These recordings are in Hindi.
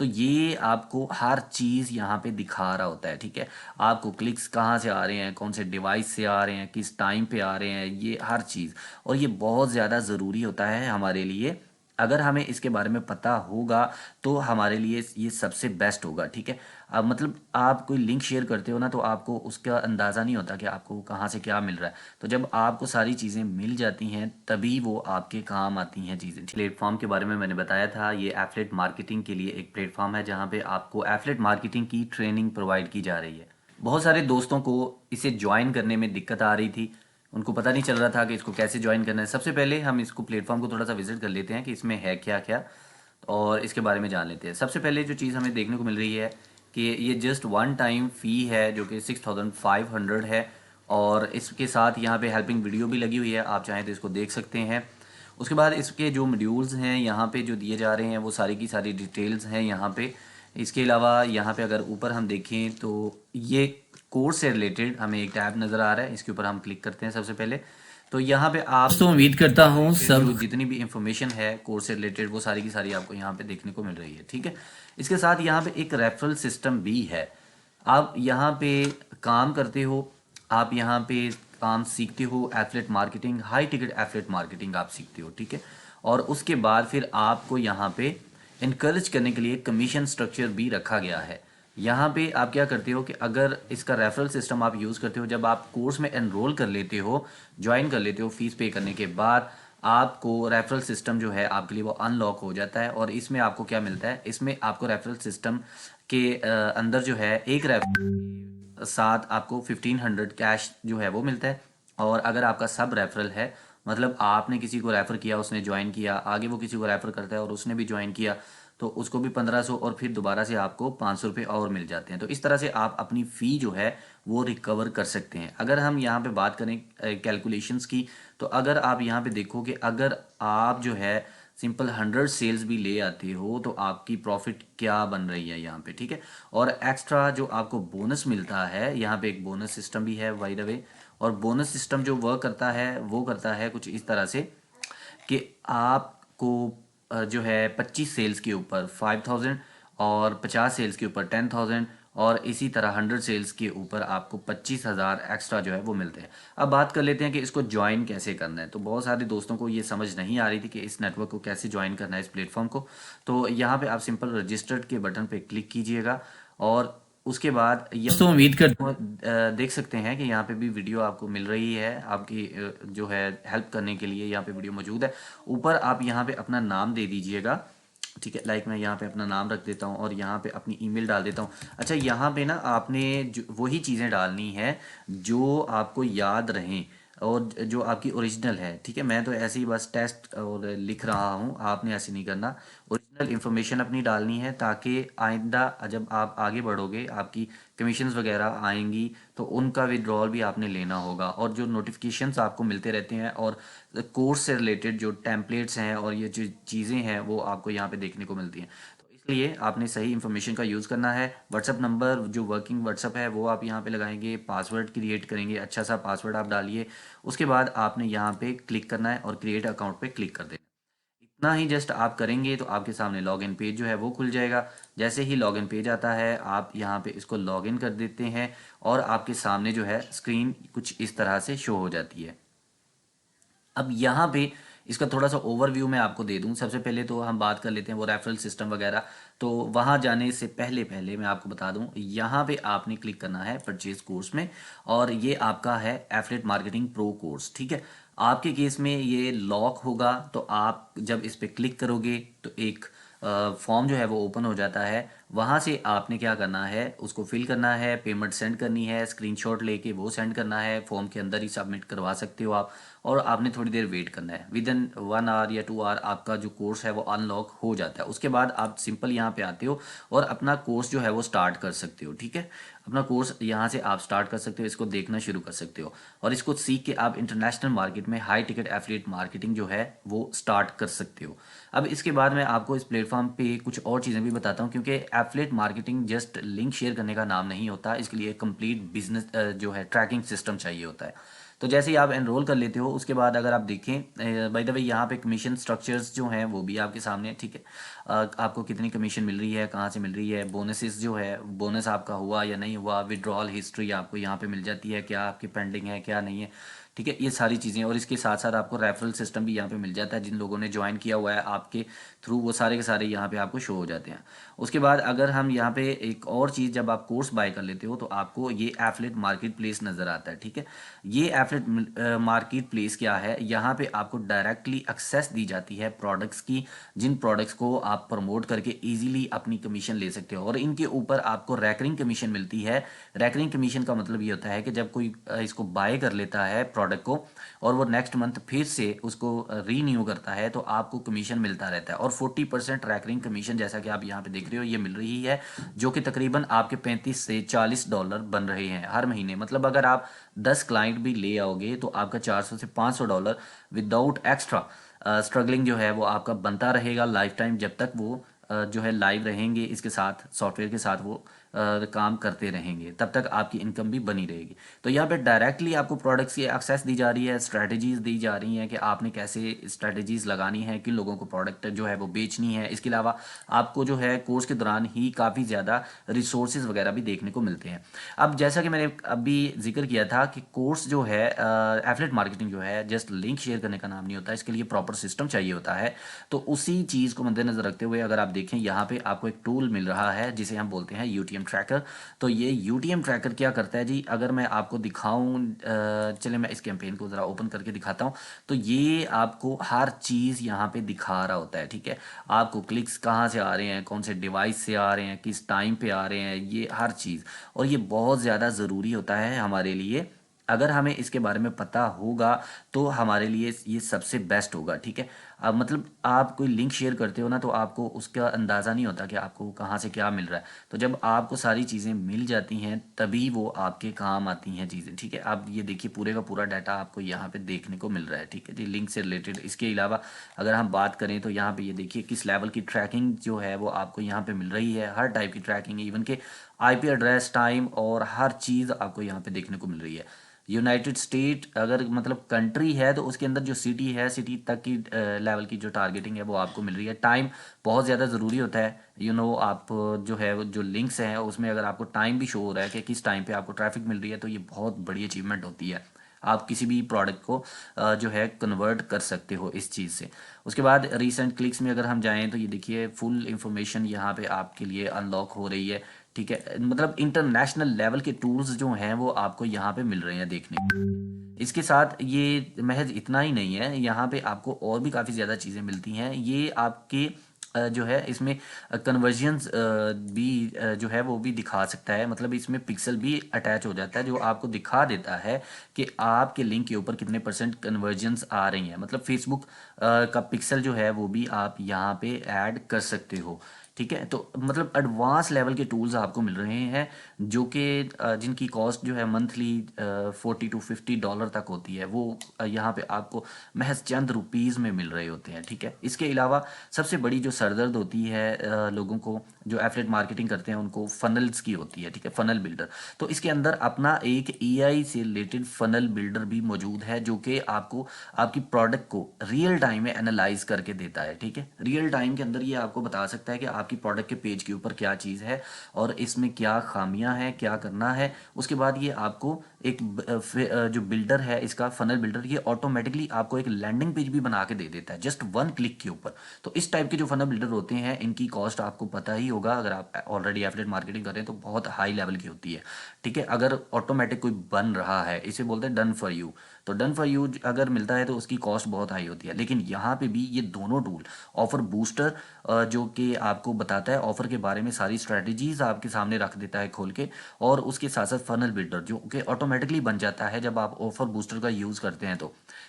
तो ये आपको हर चीज़ यहाँ पे दिखा रहा होता है, ठीक है। आपको क्लिक्स कहाँ से आ रहे हैं, कौन से डिवाइस से आ रहे हैं, किस टाइम पे आ रहे हैं, ये हर चीज़। और ये बहुत ज़्यादा ज़रूरी होता है हमारे लिए। अगर हमें इसके बारे में पता होगा तो हमारे लिए ये सबसे बेस्ट होगा, ठीक है। अब मतलब आप कोई लिंक शेयर करते हो ना, तो आपको उसका अंदाज़ा नहीं होता कि आपको कहाँ से क्या मिल रहा है। तो जब आपको सारी चीज़ें मिल जाती हैं तभी वो आपके काम आती हैं चीज़ें। प्लेटफॉर्म के बारे में मैंने बताया था, ये एफलेट मार्केटिंग के लिए एक प्लेटफॉर्म है जहाँ पे आपको एफलेट मार्केटिंग की ट्रेनिंग प्रोवाइड की जा रही है। बहुत सारे दोस्तों को इसे ज्वाइन करने में दिक्कत आ रही थी, उनको पता नहीं चल रहा था कि इसको कैसे ज्वाइन करना है। सबसे पहले हम इसको प्लेटफॉर्म को थोड़ा सा विजिट कर लेते हैं कि इसमें है क्या क्या, और इसके बारे में जान लेते हैं। सबसे पहले जो चीज़ हमें देखने को मिल रही है कि ये जस्ट वन टाइम फ़ी है जो कि 6500 है, और इसके साथ यहाँ पे हेल्पिंग वीडियो भी लगी हुई है, आप चाहें तो इसको देख सकते हैं। उसके बाद इसके जो मॉड्यूल्स हैं यहाँ पे जो दिए जा रहे हैं वो सारी की सारी डिटेल्स हैं यहाँ पे। इसके अलावा यहाँ पे अगर ऊपर हम देखें तो ये कोर्स से रिलेटेड हमें एक टैब नज़र आ रहा है, इसके ऊपर हम क्लिक करते हैं सबसे पहले। तो यहाँ पे आप तो उम्मीद करता हूँ सब जो जितनी भी इंफॉर्मेशन है कोर्स से रिलेटेड वो सारी की सारी आपको यहाँ पे देखने को मिल रही है, ठीक है। इसके साथ यहाँ पे एक रेफरल सिस्टम भी है। आप यहाँ पे काम करते हो, आप यहाँ पे काम सीखते हो, affiliate marketing, high ticket affiliate marketing आप सीखते हो, ठीक है। और उसके बाद फिर आपको यहाँ पे इनकरेज करने के लिए कमीशन स्ट्रक्चर भी रखा गया है। यहाँ पे आप क्या करते हो कि अगर इसका रेफरल सिस्टम आप यूज़ करते हो, जब आप कोर्स में एनरोल कर लेते हो, ज्वाइन कर लेते हो फीस पे करने के बाद, आपको रेफरल सिस्टम जो है आपके लिए वो अनलॉक हो जाता है। और इसमें आपको क्या मिलता है, इसमें आपको रेफरल सिस्टम के अंदर जो है एक रेफरल साथ आपको 1500 कैश जो है वो मिलता है। और अगर आपका सब रेफरल है, मतलब आपने किसी को रेफ़र किया, उसने ज्वाइन किया, आगे वो किसी को रेफ़र करता है और उसने भी ज्वाइन किया, तो उसको भी 1500 और फिर दोबारा से आपको 500 रुपये और मिल जाते हैं। तो इस तरह से आप अपनी फ़ी जो है वो रिकवर कर सकते हैं। अगर हम यहाँ पे बात करें कैलकुलेशंस की, तो अगर आप यहाँ पे देखो कि अगर आप जो है सिंपल 100 सेल्स भी ले आते हो तो आपकी प्रॉफिट क्या बन रही है यहाँ पे, ठीक है। और एक्स्ट्रा जो आपको बोनस मिलता है, यहाँ पे एक बोनस सिस्टम भी है बाय द वे। और बोनस सिस्टम जो वर्क करता है वो करता है कुछ इस तरह से कि आपको जो है 25 सेल्स के ऊपर 5000, और 50 सेल्स के ऊपर 10,000, और इसी तरह 100 सेल्स के ऊपर आपको 25,000 एक्स्ट्रा जो है वो मिलते हैं। अब बात कर लेते हैं कि इसको ज्वाइन कैसे करना है। तो बहुत सारे दोस्तों को ये समझ नहीं आ रही थी कि इस नेटवर्क को कैसे ज्वाइन करना है, इस प्लेटफॉर्म को। तो यहाँ पे आप सिंपल रजिस्टर्ड के बटन पे क्लिक कीजिएगा, और उसके बाद ये तो उम्मीद करता हूँ देख सकते हैं कि यहाँ पे भी वीडियो आपको मिल रही है, आपकी जो है हेल्प करने के लिए यहाँ पे वीडियो मौजूद है। ऊपर आप यहाँ पे अपना नाम दे दीजिएगा, ठीक है। लाइक मैं यहाँ पे अपना नाम रख देता हूँ और यहाँ पे अपनी ईमेल डाल देता हूँ। अच्छा, यहाँ पे ना आपने जो वही चीज़ें डालनी है जो आपको याद रहें और जो आपकी ओरिजिनल है, ठीक है। मैं तो ऐसे ही बस टेस्ट और लिख रहा हूँ, आपने ऐसे नहीं करना। ओरिजिनल इन्फॉर्मेशन अपनी डालनी है ताकि आइंदा जब आप आगे बढ़ोगे आपकी कमीशंस वगैरह आएंगी तो उनका विड्रॉल भी आपने लेना होगा। और जो नोटिफिकेशंस आपको मिलते रहते हैं और कोर्स से रिलेटेड जो टेम्पलेट्स हैं और ये जो चीज़ें हैं वो आपको यहाँ पे देखने को मिलती हैं। तो इसलिए आपने सही इन्फॉर्मेशन का यूज़ करना है। व्हाट्सअप नंबर जो वर्किंग व्हाट्सअप है वो आप यहाँ पे लगाएंगे, पासवर्ड क्रिएट करेंगे, अच्छा सा पासवर्ड आप डालिए। उसके बाद आपने यहाँ पे क्लिक करना है और क्रिएट अकाउंट पे क्लिक कर देना। इतना ही जस्ट आप करेंगे तो आपके सामने लॉगिन पेज जो है वो खुल जाएगा। जैसे ही लॉगिन पेज आता है आप यहाँ पे इसको लॉगिन कर देते हैं और आपके सामने जो है स्क्रीन कुछ इस तरह से शो हो जाती है। अब यहाँ पे इसका थोड़ा सा ओवरव्यू मैं आपको दे दूँ। सबसे पहले तो हम बात कर लेते हैं वो रेफरल सिस्टम वगैरह। तो वहाँ जाने से पहले पहले मैं आपको बता दूँ, यहाँ पे आपने क्लिक करना है परचेज कोर्स में, और ये आपका है एफलेट मार्केटिंग प्रो कोर्स, ठीक है। आपके केस में ये लॉक होगा, तो आप जब इस पर क्लिक करोगे तो एक फॉर्म जो है वो ओपन हो जाता है। वहाँ से आपने क्या करना है, उसको फिल करना है, पेमेंट सेंड करनी है, स्क्रीनशॉट लेके वो सेंड करना है, फॉर्म के अंदर ही सबमिट करवा सकते हो आप। और आपने थोड़ी देर वेट करना है, विद इन 1 आवर या 2 आवर आपका जो कोर्स है वो अनलॉक हो जाता है। उसके बाद आप सिंपल यहाँ पे आते हो और अपना कोर्स जो है वो स्टार्ट कर सकते हो, ठीक है। अपना कोर्स यहाँ से आप स्टार्ट कर सकते हो, इसको देखना शुरू कर सकते हो, और इसको सीख के आप इंटरनेशनल मार्केट में हाई टिकट एफिलिएट मार्केटिंग जो है वो स्टार्ट कर सकते हो। अब इसके बाद मैं आपको इस प्लेटफॉर्म पे कुछ और चीज़ें भी बताता हूँ, क्योंकि affiliate marketing just link share करने का नाम नहीं होता, इसके लिए कंप्लीट बिजनेस जो है ट्रैकिंग सिस्टम चाहिए होता है। तो जैसे ही आप एनरोल कर लेते हो उसके बाद अगर आप देखें बाय द वे यहाँ पे कमीशन स्ट्रक्चर्स जो हैं वो भी आपके सामने है, ठीक है। आपको कितनी कमीशन मिल रही है, कहाँ से मिल रही है, बोनसेस जो है बोनस आपका हुआ या नहीं हुआ, विड्रॉल हिस्ट्री आपको यहाँ पे मिल जाती है, क्या आपकी पेंडिंग है क्या नहीं है, ठीक है। ये सारी चीज़ें और इसके साथ साथ आपको रेफरल सिस्टम भी यहाँ पे मिल जाता है, जिन लोगों ने ज्वाइन किया हुआ है आपके थ्रू वो सारे के सारे यहाँ पे आपको शो हो जाते हैं। उसके बाद अगर हम यहाँ पे एक और चीज़, जब आप कोर्स बाय कर लेते हो तो आपको ये एफिलिएट मार्केट प्लेस नज़र आता है, ठीक है। ये एफिलिएट मार्केट प्लेस क्या है, यहाँ पे आपको डायरेक्टली एक्सेस दी जाती है प्रोडक्ट्स की, जिन प्रोडक्ट्स को आप प्रमोट करके इजीली अपनी कमीशन ले सकते हो और इनके ऊपर आपको रैकरिंग कमीशन मिलती है। रैकरिंग कमीशन का मतलब ये होता है कि जब कोई इसको बाय कर लेता है प्रोडक्ट को और वो नेक्स्ट मंथ फिर से उसको रीन्यू करता है तो आपको कमीशन मिलता रहता है और 40% रैकरिंग कमीशन जैसा कि आप यहाँ पे देख रहे हो ये मिल रही है, जो कि तकरीबन आपके 35 से $40 बन रहे हैं हर महीने। मतलब अगर आप 10 क्लाइंट भी ले आओगे तो आपका $400 से $500 विदाउट एक्स्ट्रा स्ट्रगलिंग जो है वो आपका बनता रहेगा लाइफ टाइम, जब तक वो जो है लाइव रहेंगे इसके साथ, सॉफ्टवेयर के साथ वो काम करते रहेंगे, तब तक आपकी इनकम भी बनी रहेगी। तो यहाँ पे डायरेक्टली आपको प्रोडक्ट्स की एक्सेस दी जा रही है, स्ट्रेटजीज़ दी जा रही हैं कि आपने कैसे स्ट्रेटजीज़ लगानी है, किन लोगों को प्रोडक्ट जो है वो बेचनी है। इसके अलावा आपको जो है कोर्स के दौरान ही काफ़ी ज़्यादा रिसोर्सेज वगैरह भी देखने को मिलते हैं। अब जैसा कि मैंने अभी जिक्र किया था कि कोर्स जो है एफिलिएट मार्केटिंग जो है जस्ट लिंक शेयर करने का नाम नहीं होता, इसके लिए प्रॉपर सिस्टम चाहिए होता है। तो उसी चीज़ को मद्देनजर रखते हुए अगर आप देखें यहाँ पे आपको एक टूल मिल रहा है जिसे हम बोलते हैं यूटीएम ट्रैकर। तो ये यूटीएम ट्रैकर क्या करता है जी, अगर मैं आपको दिखाऊं, चले मैं इस कैंपेन को ज़रा ओपन करके दिखाता हूँ। तो ये आपको हर चीज़ यहाँ पे दिखा रहा होता है, ठीक है। आपको क्लिक्स कहाँ से आ रहे हैं, कौन से डिवाइस से आ रहे हैं, किस टाइम पे आ रहे हैं, ये हर चीज़। और ये बहुत ज़्यादा ज़रूरी होता है हमारे लिए, अगर हमें इसके बारे में पता होगा तो हमारे लिए ये सबसे बेस्ट होगा, ठीक है। अब मतलब आप कोई लिंक शेयर करते हो ना तो आपको उसका अंदाज़ा नहीं होता कि आपको कहाँ से क्या मिल रहा है। तो जब आपको सारी चीज़ें मिल जाती हैं तभी वो आपके काम आती हैं चीज़ें, ठीक है। अब ये देखिए पूरे का पूरा डाटा आपको यहाँ पे देखने को मिल रहा है, ठीक है जी, लिंक से रिलेटेड। इसके अलावा अगर हम बात करें तो यहाँ पे ये देखिए किस लेवल की ट्रैकिंग जो है वो आपको यहाँ पे मिल रही है, हर टाइप की ट्रैकिंग, इवन के आईपी एड्रेस, टाइम और हर चीज़ आपको यहाँ पे देखने को मिल रही है। यूनाइटेड स्टेट अगर मतलब कंट्री है तो उसके अंदर जो सिटी है, सिटी तक की लेवल की जो टारगेटिंग है वो आपको मिल रही है। टाइम बहुत ज़्यादा ज़रूरी होता है, आप जो है वो जो लिंक्स हैं उसमें अगर आपको टाइम भी शो हो रहा है कि किस टाइम पे आपको ट्रैफिक मिल रही है तो ये बहुत बड़ी अचीवमेंट होती है। आप किसी भी प्रोडक्ट को जो है कन्वर्ट कर सकते हो इस चीज़ से। उसके बाद रीसेंट क्लिक्स में अगर हम जाएं तो ये देखिए फुल इंफॉर्मेशन यहाँ पे आपके लिए अनलॉक हो रही है, ठीक है। मतलब इंटरनेशनल लेवल के टूल्स जो हैं वो आपको यहाँ पे मिल रहे हैं देखने को। इसके साथ ये महज इतना ही नहीं है, यहाँ पे आपको और भी काफ़ी ज़्यादा चीज़ें मिलती हैं। ये आपके जो है इसमें कन्वर्जन्स भी जो है वो भी दिखा सकता है, मतलब इसमें पिक्सल भी अटैच हो जाता है जो आपको दिखा देता है कि आपके लिंक के ऊपर कितने परसेंट कन्वर्जन्स आ रही हैं। मतलब फेसबुक का पिक्सल जो है वो भी आप यहाँ पे ऐड कर सकते हो, ठीक है। तो मतलब एडवांस लेवल के टूल्स आपको मिल रहे हैं जो कि जिनकी कॉस्ट जो है मंथली $40 to $50 तक होती है, वो यहाँ पे आपको महज चंद रुपीज़ में मिल रहे होते हैं, ठीक है। इसके अलावा सबसे बड़ी जो सरदर्द होती है लोगों को जो एफिलिएट मार्केटिंग करते हैं उनको, फनल्स की होती है, ठीक है, फनल बिल्डर। तो इसके अंदर अपना एक एआई से रिलेटेड फनल बिल्डर भी मौजूद है जो कि आपको आपकी प्रोडक्ट को रियल टाइम में एनालाइज करके देता है, ठीक है। रियल टाइम के अंदर ये आपको बता सकता है कि आपकी प्रोडक्ट के पेज के ऊपर क्या चीज़ है और इसमें क्या खामियां हैं, क्या करना है। उसके बाद ये आपको एक जो बिल्डर है इसका फनल बिल्डर, ये ऑटोमेटिकली आपको एक लैंडिंग पेज भी बना के दे देता है जस्ट वन क्लिक के ऊपर। तो इस टाइप के जो फनल बिल्डर होते हैं इनकी कॉस्ट आपको पता ही होगा, अगर आप ऑलरेडी एफिलिएट मार्केटिंग कर रहे हैं तो बहुत हाई लेवल की होती है, ठीक है। अगर ऑटोमेटिक कोई बन रहा है, इसे बोलते हैं डन फॉर यू, तो डन फॉर यू अगर मिलता है तो उसकी कॉस्ट बहुत हाई होती है। लेकिन यहाँ पे भी ये दोनों टूल, ऑफर बूस्टर जो कि आपको बताता है ऑफर के बारे में सारी स्ट्रेटजीज आपके सामने रख देता है खोल के, और उसके साथ साथ फनल बिल्डर जो कि ऑटोमेटिकली बन जाता है जब आप ऑफर बूस्टर का यूज़ करते हैं।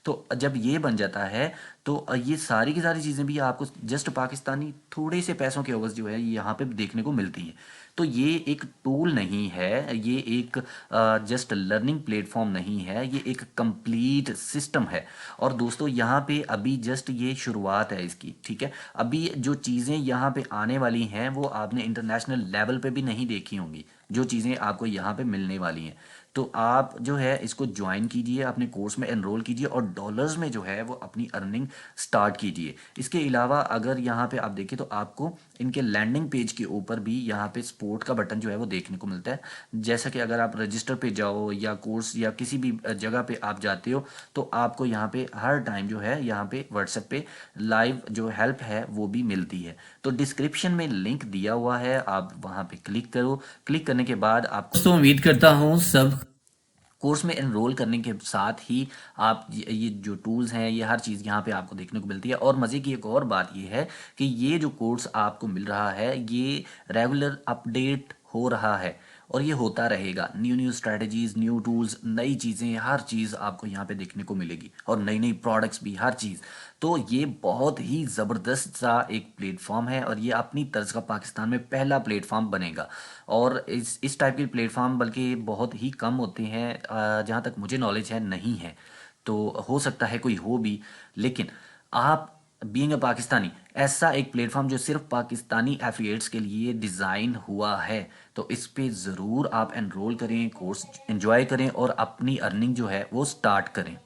तो जब ये बन जाता है तो ये सारी की सारी चीज़ें भी आपको जस्ट पाकिस्तानी थोड़े से पैसों के अवज़ जो है यहाँ पे देखने को मिलती हैं। तो ये एक टूल नहीं है, ये एक जस्ट लर्निंग प्लेटफॉर्म नहीं है, ये एक कंप्लीट सिस्टम है। और दोस्तों यहाँ पे अभी जस्ट ये शुरुआत है इसकी, ठीक है। अभी जो चीज़ें यहाँ पे आने वाली हैं वो आपने इंटरनेशनल लेवल पे भी नहीं देखी होंगी। जो चीज़ें आपको यहाँ पे मिलने वाली हैं। तो आप जो है इसको ज्वाइन कीजिए, अपने कोर्स में एनरोल कीजिए और डॉलर्स में जो है वो अपनी अर्निंग स्टार्ट कीजिए। इसके अलावा अगर यहाँ पे आप देखें तो आपको इनके लैंडिंग पेज के ऊपर भी यहाँ पे सपोर्ट का बटन जो है वो देखने को मिलता है। जैसा कि अगर आप रजिस्टर पे जाओ या कोर्स या किसी भी जगह पे आप जाते हो तो आपको यहाँ पे हर टाइम जो है यहाँ पे व्हाट्सएप पे लाइव जो हेल्प है वो भी मिलती है। तो डिस्क्रिप्शन में लिंक दिया हुआ है, आप वहाँ पे क्लिक करो। क्लिक करने के बाद आपको दोस्तों उम्मीद करता हूँ सब कोर्स में एनरोल करने के साथ ही आप ये जो टूल्स हैं ये हर चीज़ यहाँ पे आपको देखने को मिलती है। और मज़े की एक और बात ये है कि ये जो कोर्स आपको मिल रहा है ये रेगुलर अपडेट हो रहा है और ये होता रहेगा। New new strategies, new tools, नई चीज़ें, हर चीज़ आपको यहाँ पे देखने को मिलेगी और नई नई प्रोडक्ट्स भी, हर चीज़। तो ये बहुत ही ज़बरदस्त सा एक प्लेटफॉर्म है और ये अपनी तर्ज का पाकिस्तान में पहला प्लेटफॉर्म बनेगा। और इस टाइप के प्लेटफॉर्म बल्कि बहुत ही कम होते हैं, जहाँ तक मुझे नॉलेज है नहीं है। तो हो सकता है कोई हो भी, लेकिन आप बीइंग अ पाकिस्तानी, ऐसा एक प्लेटफॉर्म जो सिर्फ पाकिस्तानी एफिलिएट्स के लिए डिज़ाइन हुआ है, तो इस पे ज़रूर आप एनरोल करें, कोर्स एंजॉय करें और अपनी अर्निंग जो है वो स्टार्ट करें।